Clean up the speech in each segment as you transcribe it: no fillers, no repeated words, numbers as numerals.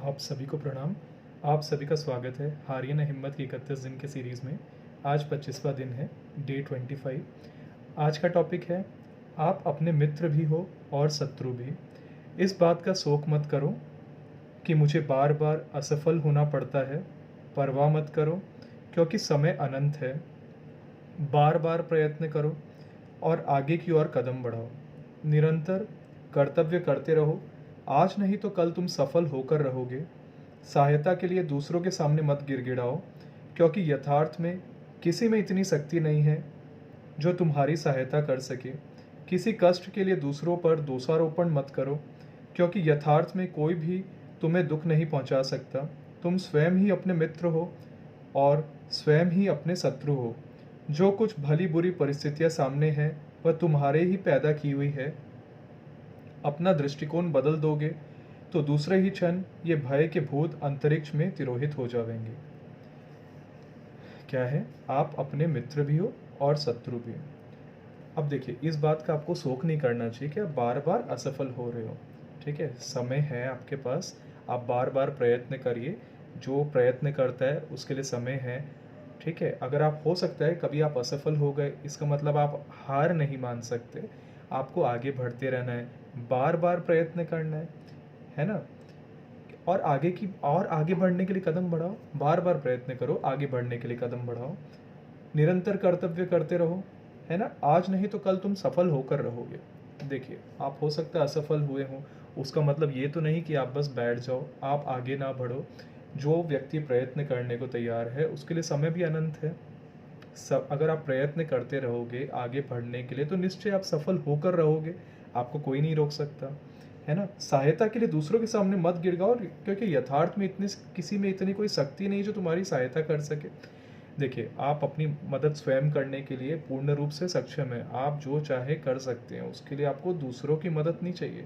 आप सभी को प्रणाम। आप सभी का स्वागत है हारिए न हिम्मत की 31 दिन के सीरीज़ में। आज 25वां दिन है, डे 25। आज का टॉपिक है, आप अपने मित्र भी हो और शत्रु भी। इस बात का शोक मत करो कि मुझे बार बार असफल होना पड़ता है। परवाह मत करो, क्योंकि समय अनंत है। बार बार प्रयत्न करो और आगे की ओर कदम बढ़ाओ। निरंतर कर्तव्य करते रहो। आज नहीं तो कल तुम सफल होकर रहोगे। सहायता के लिए दूसरों के सामने मत गिड़गिड़ाओ, क्योंकि यथार्थ में किसी में इतनी शक्ति नहीं है जो तुम्हारी सहायता कर सके। किसी कष्ट के लिए दूसरों पर दोषारोपण मत करो, क्योंकि यथार्थ में कोई भी तुम्हें दुख नहीं पहुंचा सकता। तुम स्वयं ही अपने मित्र हो और स्वयं ही अपने शत्रु हो। जो कुछ भली बुरी परिस्थितियां सामने हैं वह तुम्हारे ही पैदा की हुई है। अपना दृष्टिकोण बदल दोगे तो दूसरे ही क्षण ये भय के भूत अंतरिक्ष में तिरोहित हो जाएंगे। क्या है, आप अपने मित्र भी हो और शत्रु भी। अब देखिए, इस बात का आपको शोक नहीं करना चाहिए कि आप बार बार असफल हो रहे हो। ठीक है, समय है आपके पास, आप बार बार प्रयत्न करिए। जो प्रयत्न करता है उसके लिए समय है। ठीक है, अगर आप हो सकता है कभी आप असफल हो गए, इसका मतलब आप हार नहीं मान सकते। आपको आगे बढ़ते रहना है, बार बार प्रयत्न करना है ना। और आगे बढ़ने के लिए कदम बढ़ाओ। बार बार प्रयत्न करो, आगे बढ़ने के लिए कदम बढ़ाओ। निरंतर कर्तव्य करते रहो, है ना। आज नहीं तो कल तुम सफल होकर रहोगे। देखिए, आप हो सकता है असफल हुए हो, उसका मतलब ये तो नहीं कि आप बस बैठ जाओ, आप आगे ना बढ़ो। जो व्यक्ति प्रयत्न करने को तैयार है उसके लिए समय भी अनंत है। सब अगर आप प्रयत्न करते रहोगे आगे बढ़ने के लिए तो निश्चय आप सफल होकर रहोगे। आपको कोई नहीं रोक सकता, है ना। सहायता के लिए दूसरों के सामने मत गिड़गाओ, क्योंकि यथार्थ में इतनी किसी में इतनी कोई शक्ति नहीं जो तुम्हारी सहायता कर सके। देखिए, आप अपनी मदद स्वयं करने के लिए पूर्ण रूप से सक्षम है। आप जो चाहे कर सकते हैं, उसके लिए आपको दूसरों की मदद नहीं चाहिए।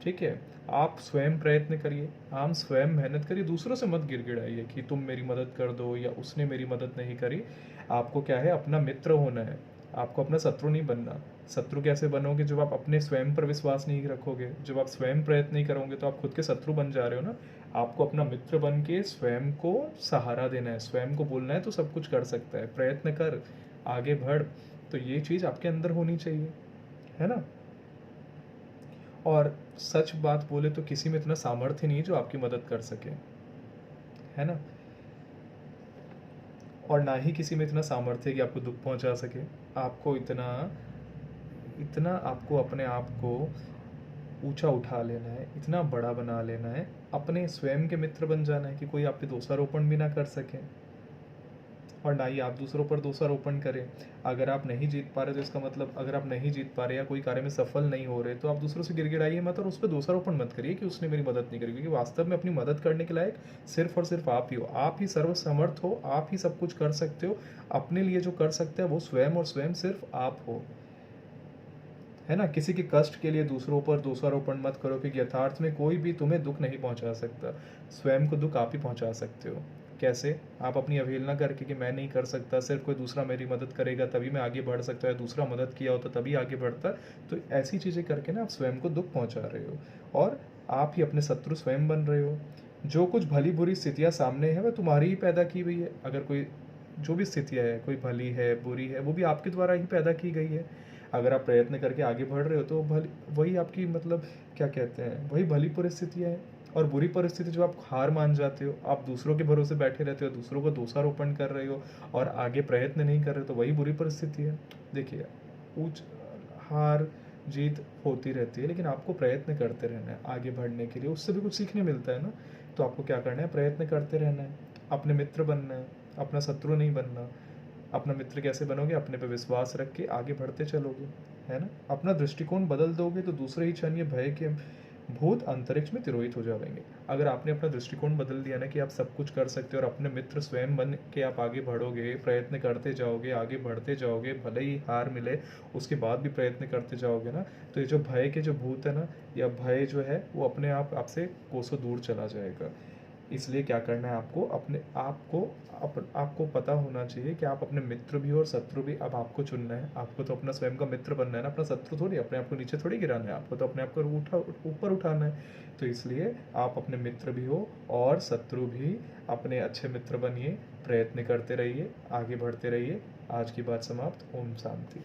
ठीक है, आप स्वयं प्रयत्न करिए, आप स्वयं मेहनत करिए। दूसरों से मत गिड़गिड़ाइए कि तुम मेरी मदद कर दो या उसने मेरी मदद नहीं करी। आपको क्या है, अपना मित्र होना है, आपको अपना शत्रु नहीं बनना। शत्रु कैसे बनोगे, जब आप अपने स्वयं पर विश्वास नहीं रखोगे, जब आप स्वयं प्रयत्न नहीं करोगे तो आप खुद के शत्रु बन जा रहे हो ना। आपको अपना मित्र बन के स्वयं को सहारा देना है, स्वयं को बोलना है तो सब कुछ कर सकता है, प्रयत्न कर, आगे बढ़। तो ये चीज़ आपके अंदर होनी चाहिए, है ना। और सच बात बोले तो किसी में इतना सामर्थ्य नहीं है जो आपकी मदद कर सके, है ना। और ना ही किसी में इतना सामर्थ्य है कि आपको दुख पहुंचा सके। आपको इतना इतना आपको अपने आप को ऊंचा उठा लेना है, इतना बड़ा बना लेना है, अपने स्वयं के मित्र बन जाना है कि कोई आप पे दोषारोपण भी ना कर सके और ना ही आप दूसरों पर दोषारोपण करें। अगर आप नहीं जीत पा रहे तो इसका मतलब, अगर आप नहीं जीत पा रहे या कोई कार्य में सफल नहीं हो रहे तो आप दूसरों से गिड़गिड़ाइए मत और उस पर दोषारोपण मत करिए कि उसने मेरी मदद नहीं करी, क्योंकि वास्तव में अपनी मदद करने के लायक सिर्फ और सिर्फ आप ही हो। आप ही सर्वसमर्थ हो, आप ही सब कुछ कर सकते हो। अपने लिए जो कर सकते हैं वो स्वयं और स्वयं सिर्फ आप हो, है ना। किसी के कष्ट के लिए दूसरों पर दोषारोपण मत करो, क्योंकि यथार्थ में कोई भी तुम्हें दुख नहीं पहुंचा सकता। स्वयं को दुख आप ही पहुंचा सकते हो। कैसे, आप अपनी अवहेलना करके कि मैं नहीं कर सकता, सिर्फ कोई दूसरा मेरी मदद करेगा तभी मैं आगे बढ़ सकता, है दूसरा मदद किया होता तभी आगे बढ़ता। तो ऐसी चीज़ें करके ना आप स्वयं को दुख पहुंचा रहे हो और आप ही अपने शत्रु स्वयं बन रहे हो। जो कुछ भली बुरी स्थितियाँ सामने है वह तुम्हारी ही पैदा की हुई है। अगर कोई जो भी स्थितियाँ है, कोई भली है बुरी है, वो भी आपके द्वारा ही पैदा की गई है। अगर आप प्रयत्न करके आगे बढ़ रहे हो तो भली वही आपकी, मतलब क्या कहते हैं, वही भली परिस्थितियाँ हैं। और बुरी परिस्थिति जो आप हार मान जाते हो, आप दूसरों के भरोसे बैठे रहते हो, दूसरों को दोषारोपण कर रहे हो और आगे प्रयत्न नहीं कर रहे हो, तो वही बुरी परिस्थिति है। देखिए, ऊंच हार जीत होती रहती है, लेकिन आपको प्रयत्न करते रहना है आगे बढ़ने के लिए। उससे भी कुछ सीखने मिलता है ना। तो आपको क्या करना है, प्रयत्न करते रहना है, अपने मित्र बनना है, अपना शत्रु नहीं बनना। अपना मित्र कैसे बनोगे, अपने पे विश्वास रख के आगे बढ़ते चलोगे, है ना। अपना दृष्टिकोण बदल दोगे तो दूसरे ही क्षण ये भय के भूत अंतरिक्ष में तिरोहित हो जाएंगे। अगर आपने अपना दृष्टिकोण बदल दिया ना कि आप सब कुछ कर सकते हो और अपने मित्र स्वयं बन के आप आगे बढ़ोगे, प्रयत्न करते जाओगे, आगे बढ़ते जाओगे, भले ही हार मिले उसके बाद भी प्रयत्न करते जाओगे ना, तो ये जो भय के जो भूत है ना, या भय जो है वो अपने आप आपसे कोसों दूर चला जाएगा। इसलिए क्या करना है आपको, अपने आप को आपको पता होना चाहिए कि आप अपने मित्र भी हो और शत्रु भी अब आपको चुनना है। आपको तो अपना स्वयं का मित्र बनना है ना, अपना शत्रु थोड़ी, अपने आप को नीचे थोड़ी गिराना है, आपको तो अपने आप को ऊपर उठाना है। तो इसलिए आप अपने मित्र भी हो और शत्रु भी, अपने अच्छे मित्र बनिए, प्रयत्न करते रहिए, आगे बढ़ते रहिए। आज की बात समाप्त। ओम शांति।